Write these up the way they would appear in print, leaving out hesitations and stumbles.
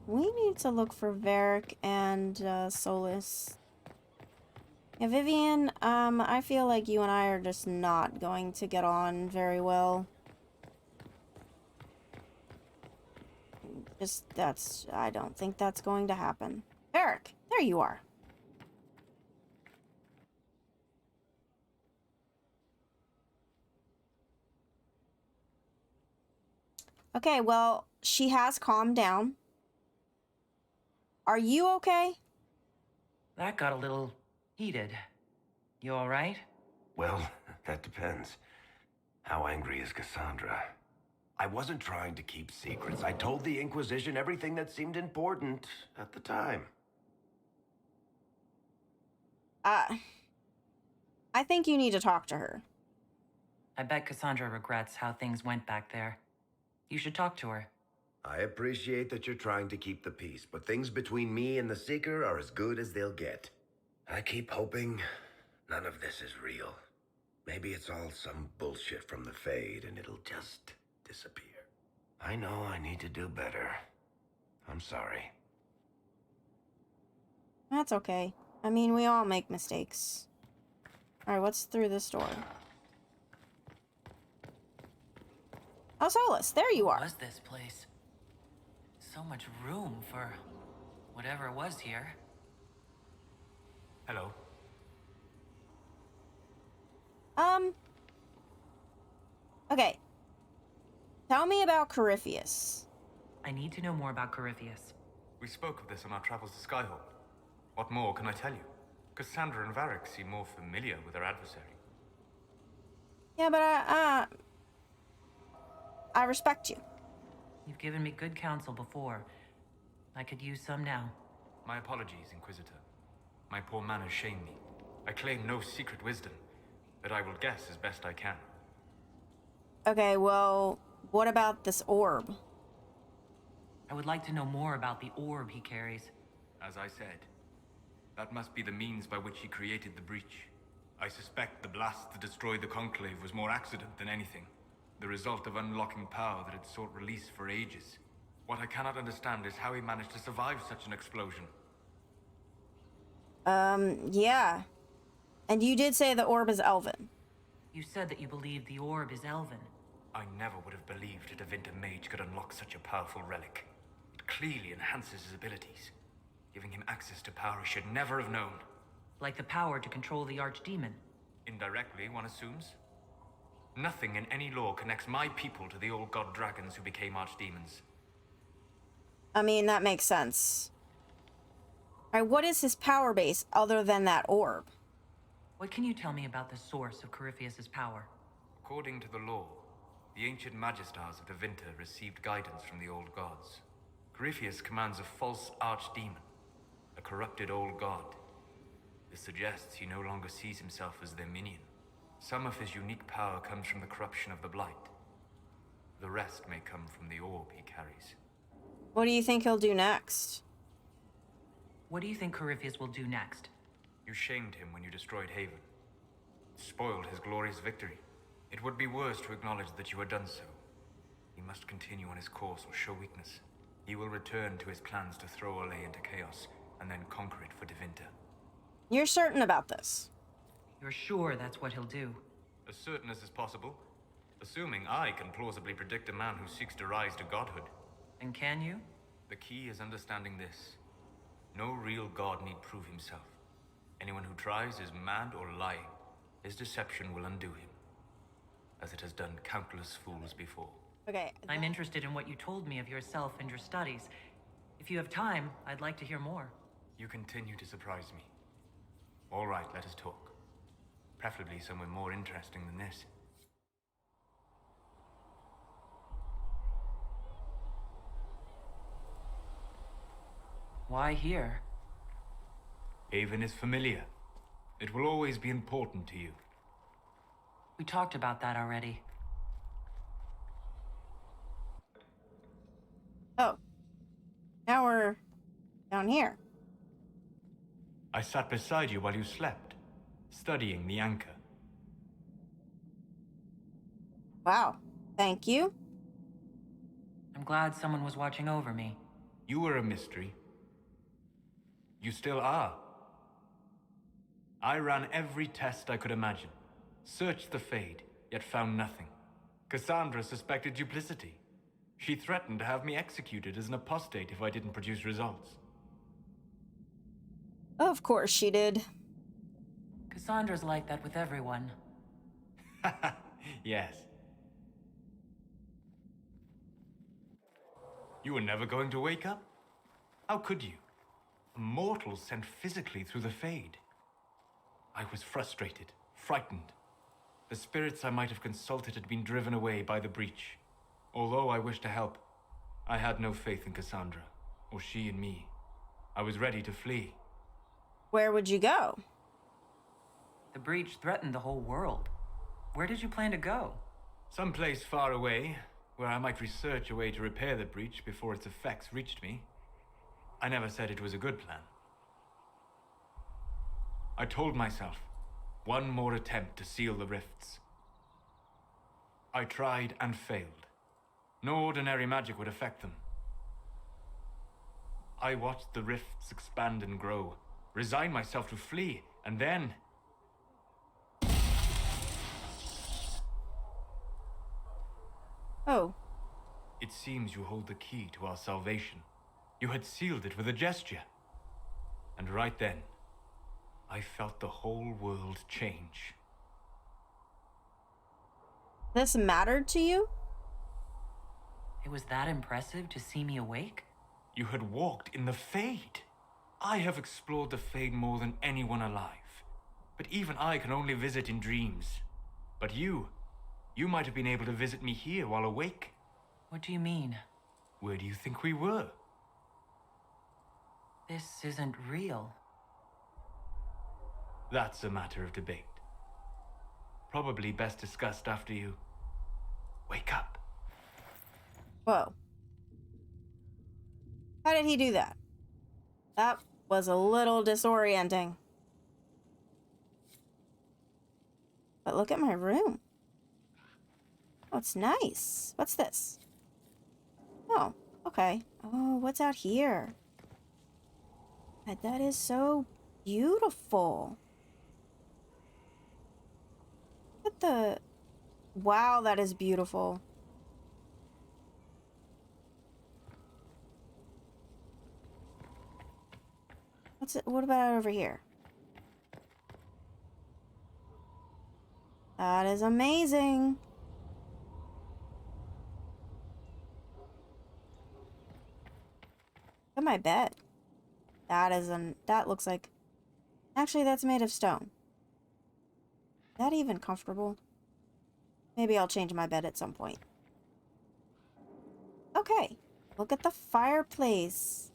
We need to look for Varric and Solus. Yeah, Vivian, I feel like you and I are just not going to get on very well. I don't think that's going to happen. Varric, there you are. Okay, well, she has calmed down. Are you okay? That got a little heated. You all right? Well, that depends. How angry is Cassandra? I wasn't trying to keep secrets. I told the Inquisition everything that seemed important at the time. I think you need to talk to her. I bet Cassandra regrets how things went back there. You should talk to her. I appreciate that you're trying to keep the peace, but things between me and the Seeker are as good as they'll get. I keep hoping none of this is real. Maybe it's all some bullshit from the Fade and it'll just disappear. I know I need to do better. I'm sorry. That's okay. I mean, we all make mistakes. Alright, what's through this door? Oh, Solus, there you are. What was this place? So much room for whatever was here. Hello. Okay. Tell me about Corypheus. I need to know more about Corypheus. We spoke of this on our travels to Skyhold. What more can I tell you? Cassandra and Varric seem more familiar with their adversary. Yeah, but I respect you. You've given me good counsel before. I could use some now. My apologies, Inquisitor. My poor manners shame me. I claim no secret wisdom, but I will guess as best I can. Okay, well, what about this orb? I would like to know more about the orb he carries. As I said, that must be the means by which he created the breach. I suspect the blast that destroyed the Conclave was more accident than anything. The result of unlocking power that had sought release for ages. What I cannot understand is how he managed to survive such an explosion. Yeah. And you did say the orb is elven. You said that you believe the orb is elven. I never would have believed a Devinter mage could unlock such a powerful relic. It clearly enhances his abilities, giving him access to power he should never have known. Like the power to control the archdemon. Indirectly, one assumes. Nothing in any law connects my people to the old god dragons who became archdemons. I mean, that makes sense. Alright, what is his power base other than that orb? What can you tell me about the source of Corypheus's power? According to the law, the ancient Magistars of Devinter received guidance from the old gods. Corypheus commands a false archdemon, a corrupted old god. This suggests he no longer sees himself as their minion. Some of his unique power comes from the corruption of the Blight. The rest may come from the orb he carries. What do you think he'll do next? What do you think Corypheus will do next? You shamed him when you destroyed Haven. Spoiled his glorious victory. It would be worse to acknowledge that you had done so. He must continue on his course or show weakness. He will return to his plans to throw Olay into chaos, and then conquer it for Devinter. You're certain about this? You're sure that's what he'll do? As certain as is possible, assuming I can plausibly predict a man who seeks to rise to godhood. And can you? The key is understanding this. No real god need prove himself. Anyone who tries is mad or lying. His deception will undo him, as it has done countless fools before. Okay. I'm interested in what you told me of yourself and your studies. If you have time, I'd like to hear more. You continue to surprise me. All right, let us talk. Preferably somewhere more interesting than this. Why here? Haven is familiar. It will always be important to you. We talked about that already. Oh. Now we're down here. I sat beside you while you slept, studying the anchor. Wow. Thank you. I'm glad someone was watching over me. You were a mystery. You still are. I ran every test I could imagine. Searched the Fade, yet found nothing. Cassandra suspected duplicity. She threatened to have me executed as an apostate if I didn't produce results. Of course she did. Cassandra's like that with everyone. Yes. You were never going to wake up? How could you? A mortal sent physically through the Fade. I was frustrated, frightened. The spirits I might have consulted had been driven away by the breach. Although I wished to help, I had no faith in Cassandra, or she in me. I was ready to flee. Where would you go? The breach threatened the whole world. Where did you plan to go? Someplace far away, where I might research a way to repair the breach before its effects reached me. I never said it was a good plan. I told myself, one more attempt to seal the rifts. I tried and failed. No ordinary magic would affect them. I watched the rifts expand and grow, resigned myself to flee, and then... Oh. It seems you hold the key to our salvation. You had sealed it with a gesture. And right then, I felt the whole world change. This mattered to you? It was that impressive to see me awake? You had walked in the Fade. I have explored the Fade more than anyone alive. But even I can only visit in dreams. But you might have been able to visit me here while awake. What do you mean? Where do you think we were? This isn't real. That's a matter of debate. Probably best discussed after you wake up. Whoa. How did he do that? That was a little disorienting. But look at my room. Oh, it's nice. What's this? Oh, okay. Oh, what's out here? That is so beautiful. Look at the... Wow, that is beautiful. What's it? What about over here? That is amazing. Look at my bed. That looks like... Actually, that's made of stone. Is that even comfortable? Maybe I'll change my bed at some point. Okay. Look at the fireplace.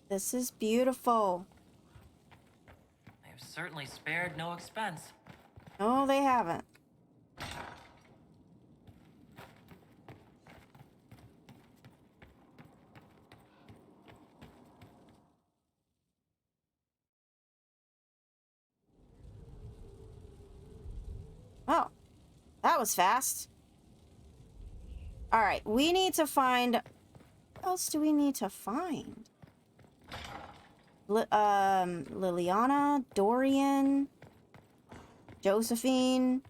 This is beautiful. They've certainly spared no expense. No, they haven't. Oh, that was fast. All right, we need to find... What else do we need to find? Liliana, Dorian, Josephine.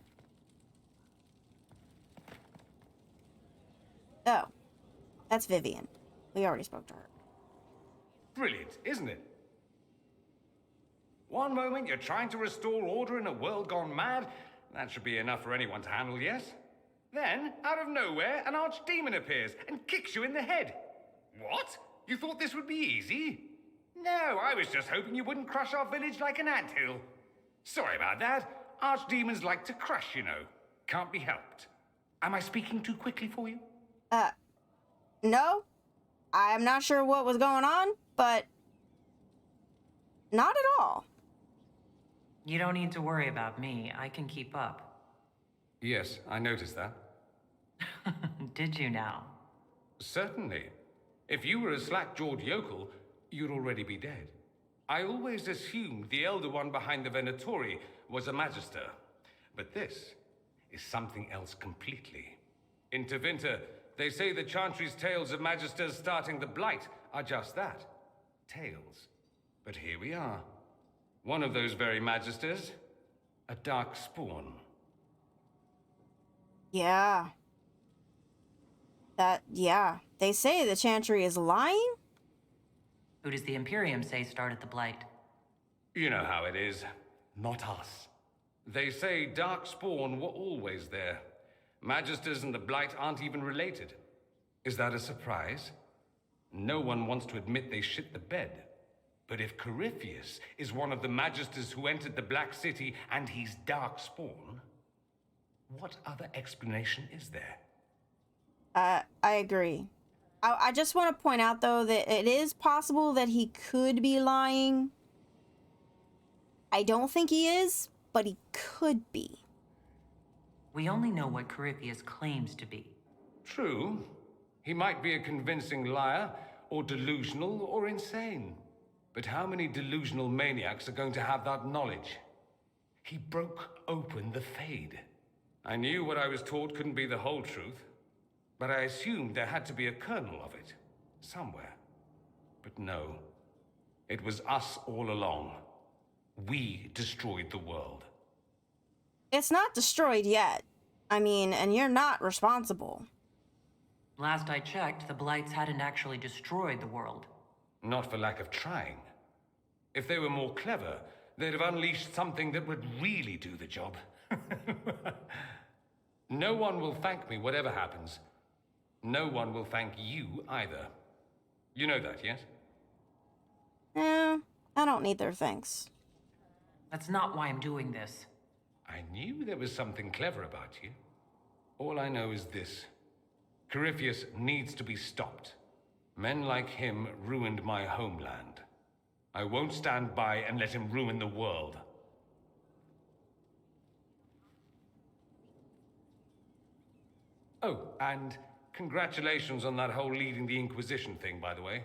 Oh, that's Vivian. We already spoke to her. Brilliant, isn't it? One moment you're trying to restore order in a world gone mad. That should be enough for anyone to handle, yes? Then, out of nowhere, an archdemon appears and kicks you in the head. What? You thought this would be easy? No, I was just hoping you wouldn't crush our village like an anthill. Sorry about that. Archdemons like to crush, you know. Can't be helped. Am I speaking too quickly for you? No. I'm not sure what was going on, but not at all. You don't need to worry about me. I can keep up. Yes, I noticed that. Did you now? Certainly. If you were a slack-jawed yokel, you'd already be dead. I always assumed the Elder One behind the Venatori was a Magister. But this is something else completely. In Tevinter, They say the Chantry's tales of Magisters starting the Blight are just that. Tales. But here we are. One of those very Magisters. A dark spawn. Yeah. Yeah. They say the Chantry is lying? Who does the Imperium say started the Blight? You know how it is. Not us. They say Darkspawn were always there. Magisters and the Blight aren't even related. Is that a surprise? No one wants to admit they shit the bed. But if Corypheus is one of the Magisters who entered the Black City and he's Darkspawn, what other explanation is there? I agree. I just want to point out, though, that it is possible that he could be lying. I don't think he is, but he could be. We only know what Corypheus claims to be. True. He might be a convincing liar, or delusional, or insane. But how many delusional maniacs are going to have that knowledge? He broke open the Fade. I knew what I was taught couldn't be the whole truth, but I assumed there had to be a kernel of it, somewhere. But no, it was us all along. We destroyed the world. It's not destroyed yet. I mean, and you're not responsible. Last I checked, the Blights hadn't actually destroyed the world. Not for lack of trying. If they were more clever, they'd have unleashed something that would really do the job. No one will thank me whatever happens. No one will thank you either. You know that, yes? I don't need their thanks. That's not why I'm doing this. I knew there was something clever about you. All I know is this. Corypheus needs to be stopped. Men like him ruined my homeland. I won't stand by and let him ruin the world. Oh, and congratulations on that whole leading the Inquisition thing, by the way.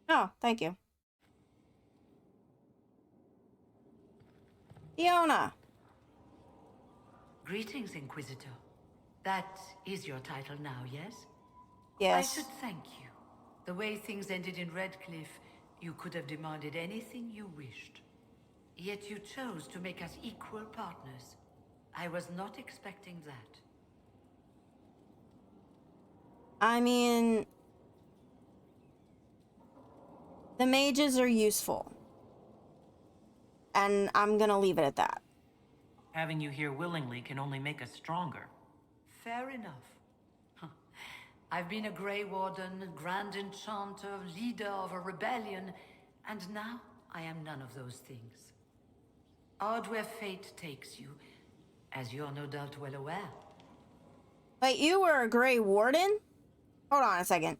Oh, thank you. Fiona. Greetings, Inquisitor. That is your title now, yes? Yes. I should thank you. The way things ended in Redcliffe, you could have demanded anything you wished. Yet you chose to make us equal partners. I was not expecting that. I mean, the mages are useful. And I'm gonna leave it at that. Having you here willingly can only make us stronger. Fair enough. I've been a Grey Warden, Grand Enchanter, leader of a rebellion, and now I am none of those things. Odd where fate takes you, as you're no doubt well aware. Wait, you were a Grey Warden? Hold on a second.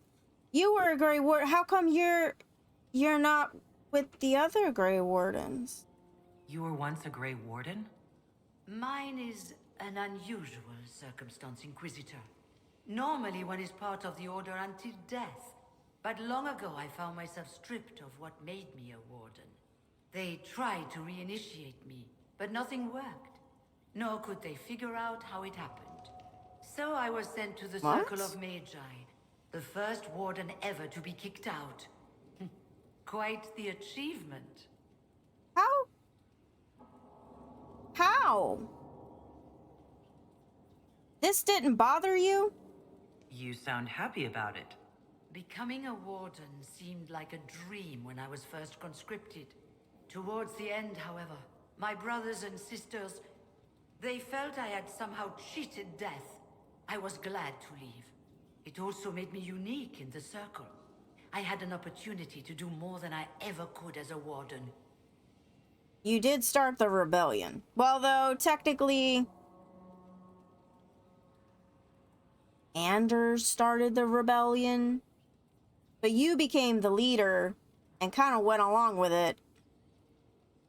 You were a Grey Warden. How come you're not with the other Grey Wardens? You were once a Grey Warden? Mine is an unusual circumstance, Inquisitor. Normally one is part of the Order until death. But long ago I found myself stripped of what made me a Warden. They tried to reinitiate me, but nothing worked. Nor could they figure out how it happened. So I was sent to the Circle of Magi, the first Warden ever to be kicked out. Quite the achievement. How? How? This didn't bother you? You sound happy about it. Becoming a Warden seemed like a dream when I was first conscripted. Towards the end, however, my brothers and sisters, they felt I had somehow cheated death. I was glad to leave. It also made me unique in the Circle. I had an opportunity to do more than I ever could as a Warden. You did start the rebellion. Well, though, technically, Anders started the rebellion. But you became the leader and kind of went along with it.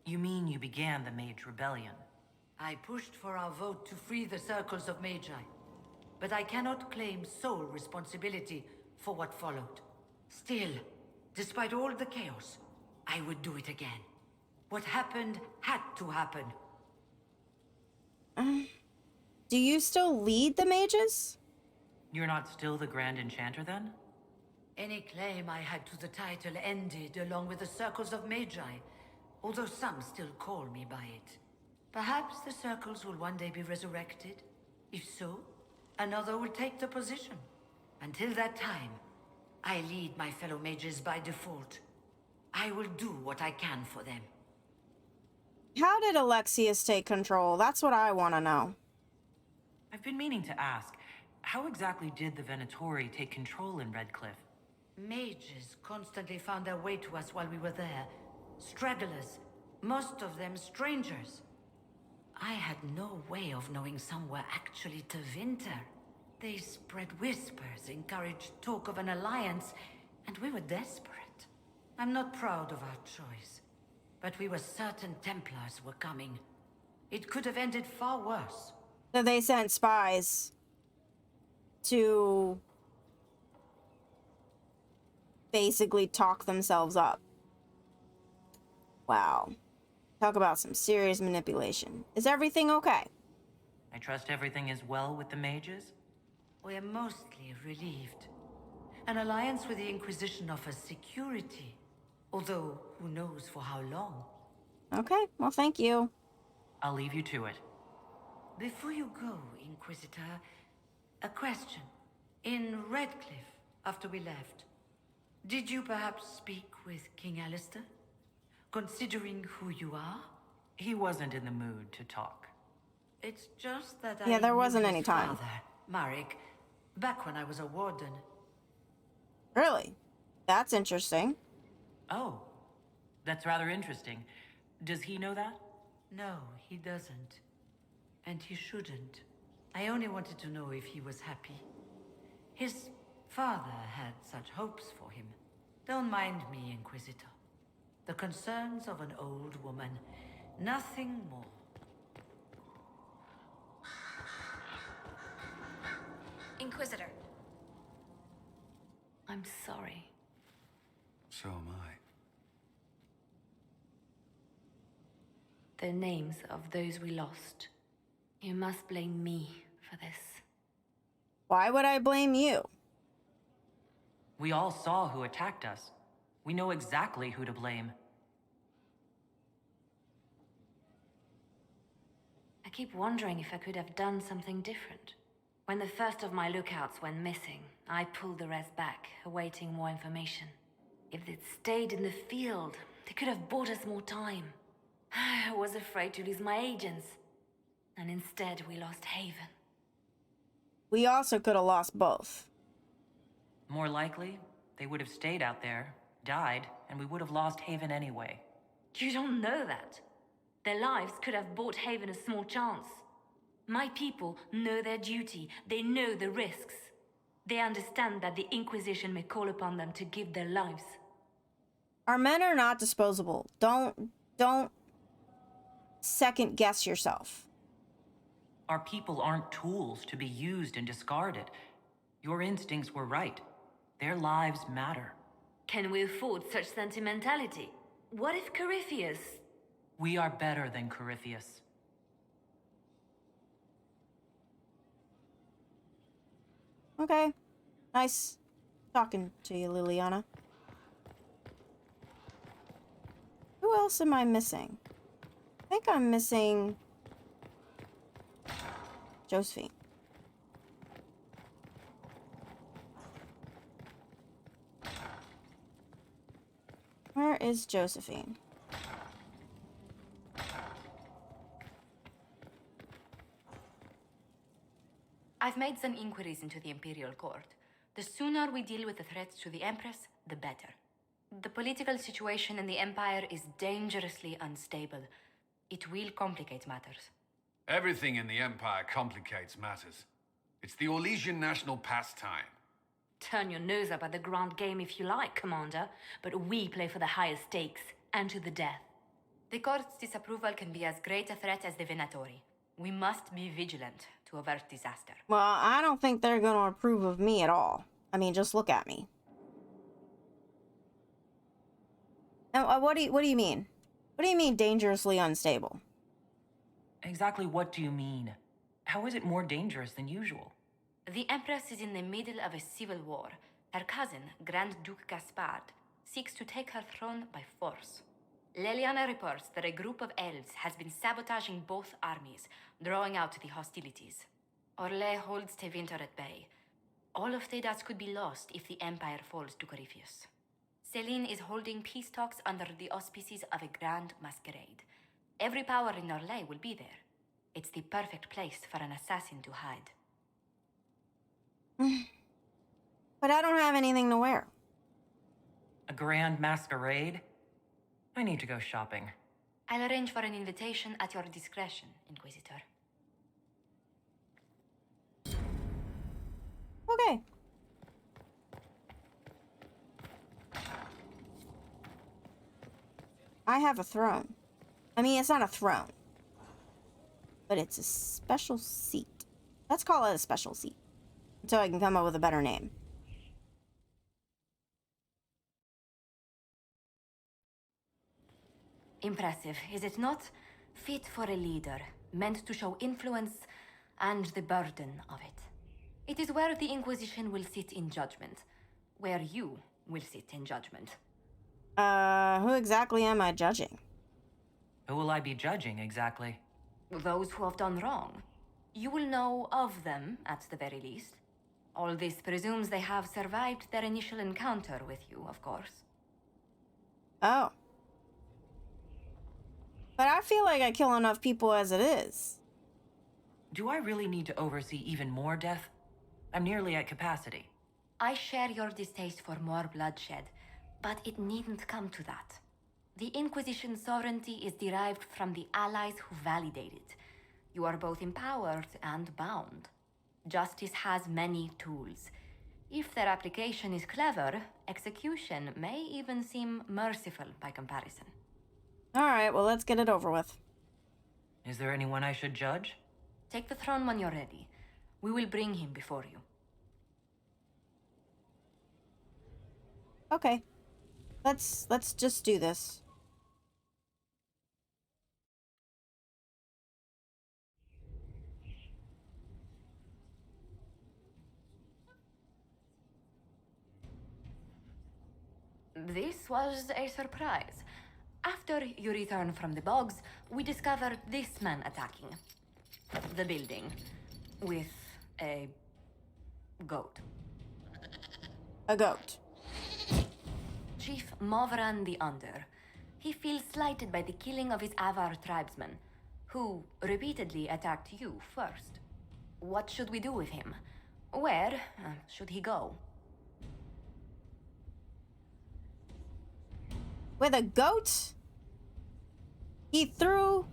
You mean you began the Mage Rebellion? I pushed for our vote to free the Circles of Magi. But I cannot claim sole responsibility for what followed. Still, despite all the chaos, I would do it again. What happened had to happen. Do you still lead the mages? You're not still the Grand Enchanter, then? Any claim I had to the title ended along with the Circles of Magi, although some still call me by it. Perhaps the Circles will one day be resurrected. If so, another will take the position. Until that time, I lead my fellow mages by default. I will do what I can for them. How did Alexius take control? That's what I want to know. I've been meaning to ask, how exactly did the Venatori take control in Redcliffe? Mages constantly found their way to us while we were there. Stragglers, most of them strangers. I had no way of knowing some were actually Tevinter. They spread whispers, encouraged talk of an alliance, and we were desperate. I'm not proud of our choice, but we were certain Templars were coming. It could have ended far worse. So they sent spies to basically talk themselves up. Wow. Talk about some serious manipulation. Is everything okay? I trust everything is well with the mages? We're mostly relieved. An alliance with the Inquisition offers security, although who knows for how long. Okay, well, thank you. I'll leave you to it. Before you go, Inquisitor, a question. In Redcliffe, after we left, did you perhaps speak with King Alistair? Considering who you are? He wasn't in the mood to talk. It's just that Yeah, there knew wasn't his any time. father, Marek, back when I was a warden. Really? That's interesting. Oh, that's rather interesting. Does he know that? No, he doesn't. And he shouldn't. I only wanted to know if he was happy. His father had such hopes for him. Don't mind me, Inquisitor. The concerns of an old woman. Nothing more. Inquisitor. I'm sorry. So am I. The names of those we lost. You must blame me for this. Why would I blame you? We all saw who attacked us. We know exactly who to blame. I keep wondering if I could have done something different. When the first of my lookouts went missing, I pulled the rest back, awaiting more information. If they'd stayed in the field, they could have bought us more time. I was afraid to lose my agents. And instead, we lost Haven. We also could have lost both. More likely, they would have stayed out there, died, and we would have lost Haven anyway. You don't know that. Their lives could have bought Haven a small chance. My people know their duty. They know the risks. They understand that the Inquisition may call upon them to give their lives. Our men are not disposable. Don't second guess yourself. Our people aren't tools to be used and discarded. Your instincts were right. Their lives matter. Can we afford such sentimentality? What if Corypheus... We are better than Corypheus. Okay. Nice talking to you, Liliana. Who else am I missing? I think I'm missing Josephine. Where is Josephine? I've made some inquiries into the Imperial Court. The sooner we deal with the threats to the Empress, the better. The political situation in the Empire is dangerously unstable. It will complicate matters. Everything in the Empire complicates matters. It's the Orlesian national pastime. Turn your nose up at the grand game if you like, Commander, but we play for the highest stakes, and to the death. The Court's disapproval can be as great a threat as the Venatori. We must be vigilant to avert disaster. Well, I don't think they're going to approve of me at all. I mean, just look at me. And what do you mean? What do you mean dangerously unstable? Exactly what do you mean? How is it more dangerous than usual? The Empress is in the middle of a civil war. Her cousin, Grand Duke Gaspard, seeks to take her throne by force. Leliana reports that a group of elves has been sabotaging both armies, drawing out the hostilities. Orlais holds Tevinter at bay. All of Thedas could be lost if the Empire falls to Corypheus. Celine is holding peace talks under the auspices of a grand masquerade. Every power in Orlais will be there. It's the perfect place for an assassin to hide. But I don't have anything to wear. A grand masquerade? I need to go shopping. I'll arrange for an invitation at your discretion, Inquisitor. Okay. I have a throne. I mean, it's not a throne. But it's a special seat. Let's call it a special seat. Until I can come up with a better name. Impressive, is it not? Fit for a leader, meant to show influence and the burden of it. It is where the Inquisition will sit in judgment. Where you will sit in judgment. Who exactly am I judging? Who will I be judging, exactly? Those who have done wrong. You will know of them, at the very least. All this presumes they have survived their initial encounter with you, of course. Oh. But I feel like I kill enough people as it is. Do I really need to oversee even more death? I'm nearly at capacity. I share your distaste for more bloodshed, but it needn't come to that. The Inquisition's sovereignty is derived from the allies who validate it. You are both empowered and bound. Justice has many tools. If their application is clever, execution may even seem merciful by comparison. Alright, well, let's get it over with. Is there anyone I should judge? Take the throne when you're ready. We will bring him before you. Okay. Let's just do this. This was a surprise. After you return from the bogs, we discovered this man attacking the building with a goat. A goat. Chief Movran the Under. He feels slighted by the killing of his Avar tribesmen, who repeatedly attacked you first. What should we do with him? Where should he go? With a goat? He threw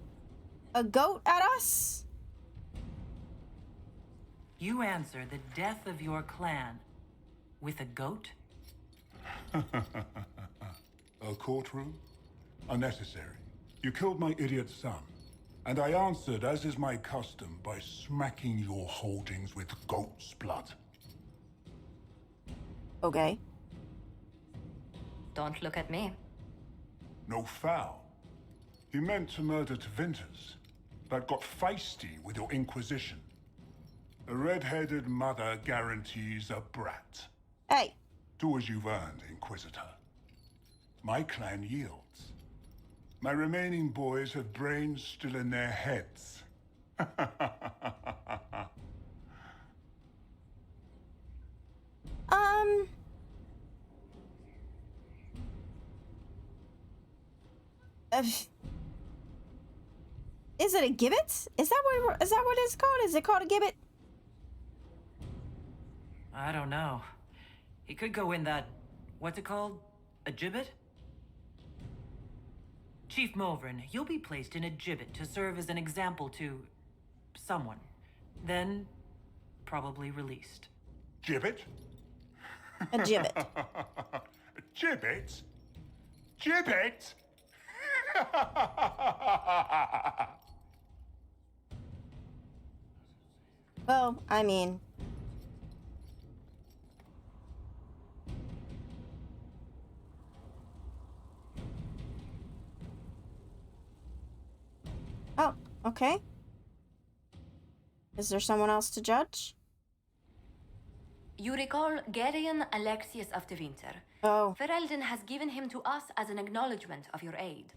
a goat at us? You answer the death of your clan with a goat? A courtroom? Unnecessary. You killed my idiot son, and I answered, as is my custom, by smacking your holdings with goat's blood. Okay. Don't look at me. No foul. He meant to murder Tevinters, but got feisty with your Inquisition. A red-headed mother guarantees a brat. Hey. Do as you've earned, Inquisitor. My clan yields. My remaining boys have brains still in their heads. Is it a gibbet? Is that what it's called? Is it called a gibbet? I don't know. He could go in that... what's it called? A gibbet? Chief Movran, you'll be placed in a gibbet to serve as an example to... someone. Then, probably released. Gibbet? A gibbet. Gibbet? Gibbet? Well, I mean... Oh, okay. Is there someone else to judge? You recall Gerion Alexius of Tevinter. Oh. Ferelden has given him to us as an acknowledgement of your aid.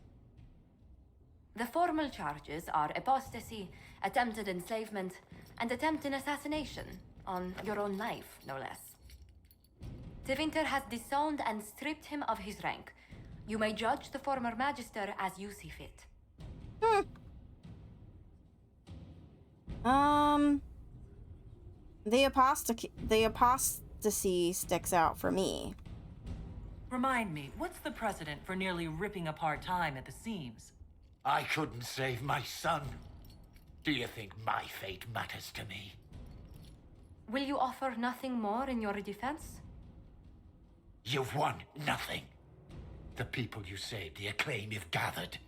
The formal charges are apostasy, attempted enslavement, and attempted assassination, on your own life, no less. Tevinter has disowned and stripped him of his rank. You may judge the former Magister as you see fit. The apostasy sticks out for me. Remind me, what's the precedent for nearly ripping apart time at the seams? I couldn't save my son. Do you think my fate matters to me? Will you offer nothing more in your defense? You've won nothing. The people you saved, the acclaim you've gathered.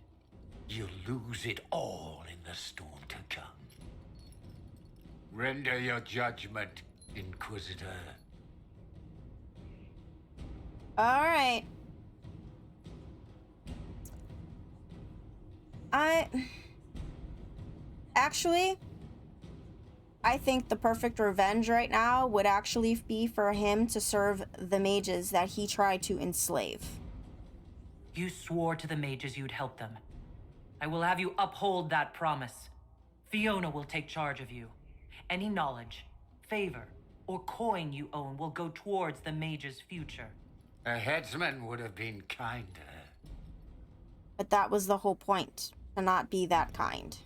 You'll lose it all in the storm to come. Render your judgment, Inquisitor. All right. I think the perfect revenge right now would actually be for him to serve the mages that he tried to enslave. You swore to the mages you'd help them. I will have you uphold that promise. Fiona will take charge of you. Any knowledge, favor, or coin you own will go towards the mages' future. A headsman would have been kinder. But that was the whole point, to not be that kind.